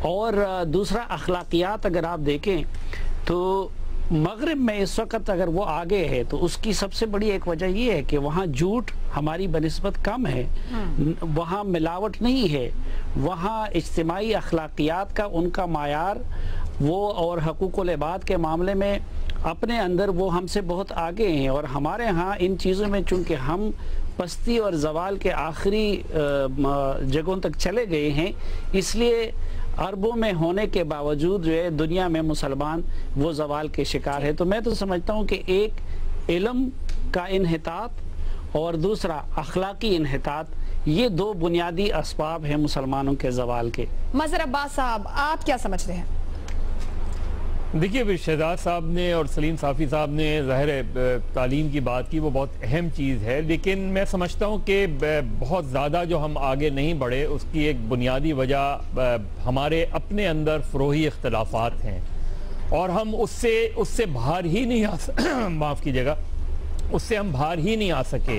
और दूसरा अखलाकियात अगर आप देखें तो मगरिब में इस वक्त अगर वो आगे है तो उसकी सबसे बड़ी एक वजह ये है कि वहाँ झूठ हमारी बनिस्बत कम है, वहाँ मिलावट नहीं है, वहाँ इज्तिमाई अखलाकियात का उनका मायार वो और हकूक़ुल इबाद के मामले में अपने अंदर वो हमसे बहुत आगे हैं। और हमारे यहाँ इन चीज़ों में चूँकि हम पस्ती और ज़वाल के आखिरी जगहों तक चले गए हैं, इसलिए अरबों में होने के बावजूद जो है दुनिया में मुसलमान वो ज़वाल के शिकार है। तो मैं तो समझता हूँ कि एक इल्म का इन्हितात और दूसरा अखलाकी इन्हितात, ये दो बुनियादी असबाब हैं मुसलमानों के ज़वाल के। मज़हर अब्बास साहब, आप क्या समझते हैं? देखिए, शहजाद साहब ने और सलीम साफ़ी साहब ने ज़ाहिर तालीम की बात की, वो बहुत अहम चीज़ है, लेकिन मैं समझता हूँ कि बहुत ज़्यादा जो हम आगे नहीं बढ़े उसकी एक बुनियादी वजह हमारे अपने अंदर फ़रोही इख्तलाफात हैं, और हम उससे बाहर ही नहीं आ माफ़ कीजिएगा, उससे हम बाहर ही नहीं आ सके।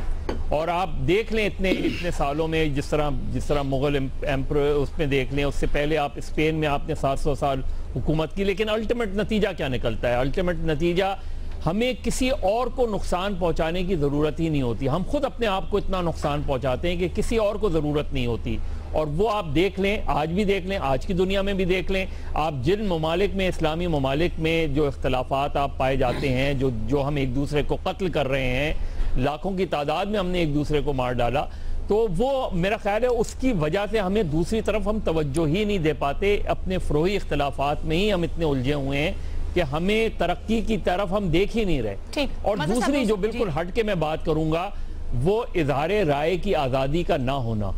और आप देख लें इतने सालों में जिस तरह मुगल एम्परर उसमें देख लें, उससे पहले आप स्पेन में आपने 700 साल हुकूमत की, लेकिन अल्टीमेट नतीजा क्या निकलता है? अल्टीमेट नतीजा हमें किसी और को नुकसान पहुंचाने की ज़रूरत ही नहीं होती। हम खुद अपने आप को इतना नुकसान पहुंचाते हैं कि किसी और को ज़रूरत नहीं होती। और वो आप देख लें, आज भी देख लें, आज की दुनिया में भी देख लें, आप जिन ममालिक में, इस्लामी ममालिक में जो इख्तलाफात आप पाए जाते हैं, जो हम एक दूसरे को कत्ल कर रहे हैं, लाखों की तादाद में हमने एक दूसरे को मार डाला, तो वो मेरा ख्याल है उसकी वजह से हमें दूसरी तरफ हम तवज्जो ही नहीं दे पाते। अपने फ़रोई इख्तलाफात में ही हम इतने उलझे हुए हैं कि हमें तरक्की की तरफ हम देख ही नहीं रहे। और दूसरी जो बिल्कुल हट के मैं बात करूंगा, वो इजहार राय की आज़ादी का ना होना।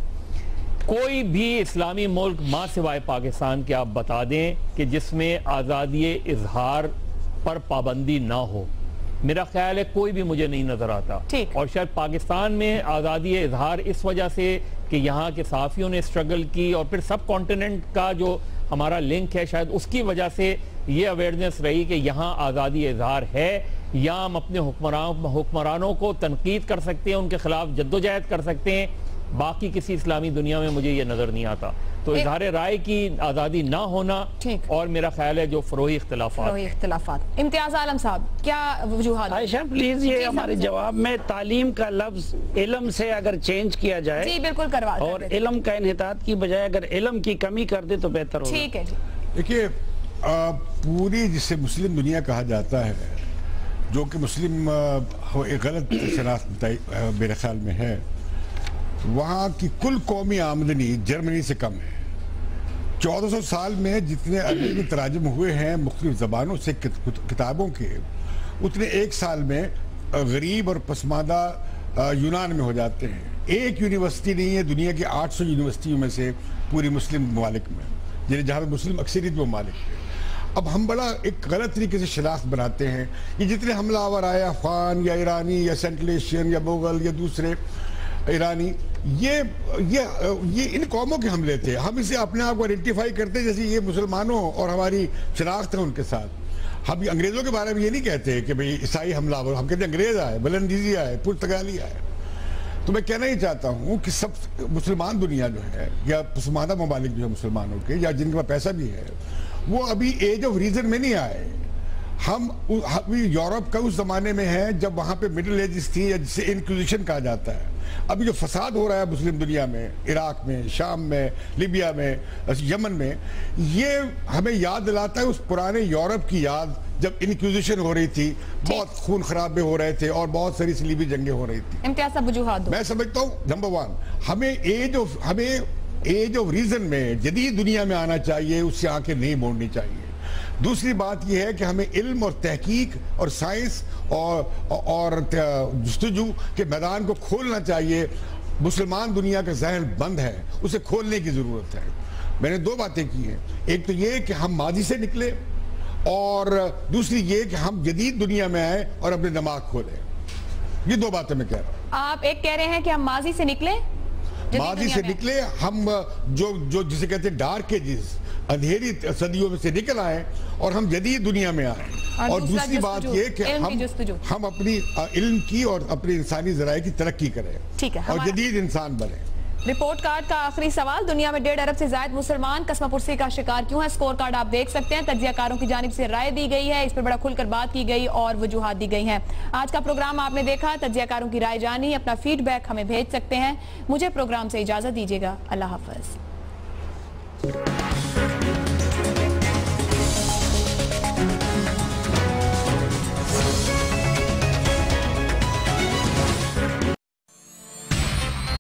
कोई भी इस्लामी मुल्क मां सिवाय पाकिस्तान के आप बता दें कि जिसमें आज़ादी इजहार पर पाबंदी ना हो, मेरा ख्याल है कोई भी मुझे नहीं नजर आता। और शायद पाकिस्तान में आज़ादी इजहार इस वजह से कि यहाँ के सहाफ़ियों ने स्ट्रगल की और फिर सब कॉन्टिनेंट का जो हमारा लिंक है, शायद उसकी वजह से ये अवेयरनेस रही कि यहाँ आज़ादी इजहार है, या हम अपने हुक्मरानों को तनकीद कर सकते हैं, उनके खिलाफ जद्दोजहद कर सकते हैं। बाकी किसी इस्लामी दुनिया में मुझे ये नजर नहीं आता। तो इजहार राय की आज़ादी ना होना और मेरा ख्याल है जो फ़रोई इख्तिलाफात। इम्तियाज आलम साहब, क्या वजूहात? आयशा प्लीज ये हमारे जवाब में तालीम का लफ्ज इल्म से अगर चेंज किया जाए, जी बिल्कुल करवा, और इल्म का इन्हितात की बजाय अगर इल्म की कमी कर दे तो बेहतर होगा। ठीक है जी। देखिए, पूरी जिसे मुस्लिम दुनिया कहा जाता है, जो कि मुस्लिम एक गलत शनाख्त मेरे ख्याल में है, वहाँ की कुल कौमी आमदनी जर्मनी से कम है। 1400 साल में जितने अरबी में तराजुम हुए हैं मुख्तलिफ ज़बानों से किताबों के, उतने एक साल में गरीब और पसमादा यूनान में हो जाते हैं। एक यूनिवर्सिटी नहीं है दुनिया की 800 यूनिवर्सिटियों में से पूरी मुस्लिम ममालिक में, जहाँ पर मुस्लिम अक्सरियत ममालिक है। अब हम बड़ा एक गलत तरीके से शनाख्त बनाते हैं। ये जितने हमलावर आए, अफगान या ईरानी या सेंट्रल एशियन या मुगल या दूसरे ईरानी, ये इन कौमों के हमले थे। हम इसे अपने आप को आइडेंटिफाई करते हैं जैसे ये मुसलमानों और हमारी शनाख्त है उनके साथ। हम अंग्रेज़ों के बारे में ये नहीं कहते कि भाई ईसाई हमलावर, हम कहते हैं अंग्रेज़ आए, बलंदीजी आए, पुर्तगाली आए। तो मैं कहना ही चाहता हूँ कि सब मुसलमान दुनिया जो है, या पसमानदा ममालिक जो है मुसलमानों के, या जिनके पास पैसा भी है, वो अभी एज ऑफ रीजन में नहीं आए। हम यूरोप का उस जमाने में है जब वहाँ पे मिडिल एजेस थी, या जिसे इंक्विजिशन कहा जाता है। अभी जो फसाद हो रहा है मुस्लिम दुनिया में, इराक में, शाम में, लिबिया में, यमन में, ये हमें याद दिलाता है उस पुराने यूरोप की याद, जब इंक्विजिशन हो रही थी, बहुत खून खराबे हो रहे थे और बहुत सारी सलीबी जंगें हो रही थी। मैं समझता हूँ नंबर 1, हमें एज ऑफ रीजन में जदीद दुनिया में आना चाहिए, उससे आंखें नहीं मोड़नी चाहिए। दूसरी बात यह है कि हमें इल्म और तहकीक और साइंस और जुस्तजू के मैदान को खोलना चाहिए। मुसलमान दुनिया का जहन बंद है, उसे खोलने की ज़रूरत है। मैंने 2 बातें की हैं, एक तो ये कि हम माजी से निकले, और दूसरी ये कि हम जदीद दुनिया में आए और अपने दिमाग खोलें। ये 2 बातें मैं कह रहा हूँ। आप एक कह रहे हैं कि हम माजी से निकले, माजी से निकले, हम जो जिसे कहते हैं डार्क एजेस, अंधेरी सदियों में से निकल आए और हम जदीद दुनिया में आए। और दूसरी बात ये कि हम अपनी इल्म की और अपनी इंसानी ज़राए की तरक्की करें, ठीक है, और जदीद इंसान बने। रिपोर्ट कार्ड का आखिरी सवाल, दुनिया में 1.5 अरब से ज्यादा मुसलमान कस्मापुरसी का शिकार क्यों है? स्कोर कार्ड आप देख सकते हैं। तज्जियाकारों की जानिब से राय दी गई है, इस पर बड़ा खुलकर बात की गई और वजूहात दी गई हैं। आज का प्रोग्राम आपने देखा, तज्जियाकारों की राय जानी, अपना फीडबैक हमें भेज सकते हैं। मुझे प्रोग्राम से इजाजत दीजिएगा। अल्लाह हाफ़िज़।